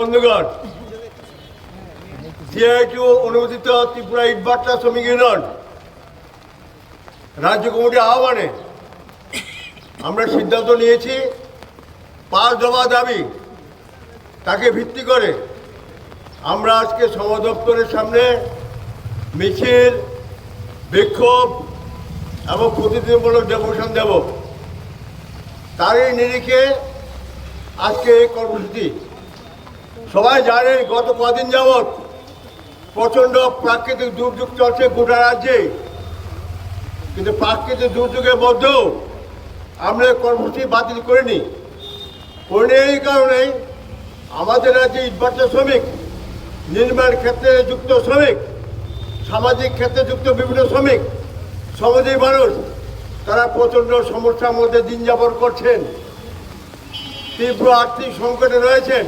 বন্ধুগণ, সিআইটিউ অনুমোদিত ত্রিপুরা ইটভাটা শ্রমিক ইউনিয়ন রাজ্য কমিটির আহ্বানে আমরা সিদ্ধান্ত নিয়েছি 5 দফা দাবি তাকে ভিত্তি করে আমরা আজকে শ্রম দপ্তরের সামনে মিছিল, বিক্ষোভ এবং প্রতিনিধিমূলক ডেপুটেশন দেব। তারই নিরিখে আজকে এই কর্মসূচি। সবাই জানেন গত কদিন যাবৎ প্রচণ্ড প্রাকৃতিক দুর্যোগ চলছে গোটা রাজ্যে, কিন্তু প্রাকৃতিক দুর্যোগের মধ্যেও আমরা কর্মসূচি বাতিল করিনি। এই কারণেই আমাদের রাজ্যে ইটভাটা শ্রমিক, নির্মাণ ক্ষেত্রে যুক্ত শ্রমিক, সামাজিক ক্ষেত্রে যুক্ত বিভিন্ন শ্রমিক, শ্রমজীবী মানুষ তারা প্রচণ্ড সমস্যার মধ্যে দিন যাপন করছেন, তীব্র আর্থিক সংকটে রয়েছেন,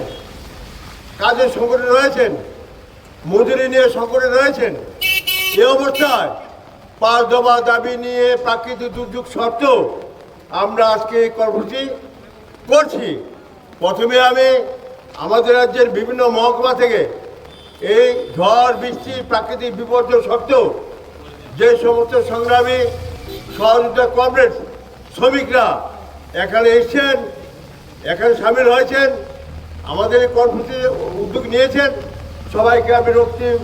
কাজের সংকটে রয়েছেন, মজুরি নিয়ে সংকটে রয়েছেন। এই অবস্থায় 5 দফা দাবি নিয়ে প্রাকৃতিক দুর্যোগ সত্ত্বেও আমরা আজকে এই কর্মসূচি করছি। প্রথমে আমি আমাদের রাজ্যের বিভিন্ন মহকুমা থেকে এই ঝড় বৃষ্টি প্রাকৃতিক বিপর্যয় সত্ত্বেও যে সমস্ত সংগ্রামী সহযোগিতা কমরেড শ্রমিকরা এখানে এসেছেন, এখানে সামিল হয়েছেন, আমাদের এই কর্মসূচি উদ্যোগ নিয়েছেন, সবাইকে আমি রক্তিম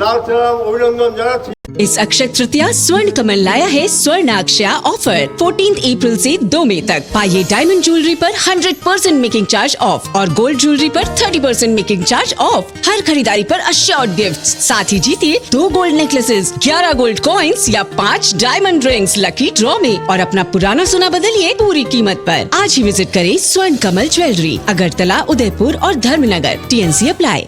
লাল সালাম অভিনন্দন জানাচ্ছি। इस अक्षय तृतीया स्वर्ण कमल लाया है स्वर्ण अक्षया ऑफर 14 अप्रैल से 2 मई तक। पाइए डायमंड ज्वेलरी पर 100% मेकिंग चार्ज ऑफ और गोल्ड ज्वेलरी पर 30% मेकिंग चार्ज ऑफ। हर खरीदारी पर अश्योर्ड गिफ्ट, साथ ही जीतिए 2 गोल्ड नेकलेसेस, 11 गोल्ड कॉइन्स या 5 डायमंड रिंग्स लकी ड्रॉ में और अपना पुराना सोना बदलिए पूरी कीमत पर। आज ही विजिट करें स्वर्ण कमल ज्वेलरी, अगरतला, उदयपुर और धर्मनगर। TNC apply.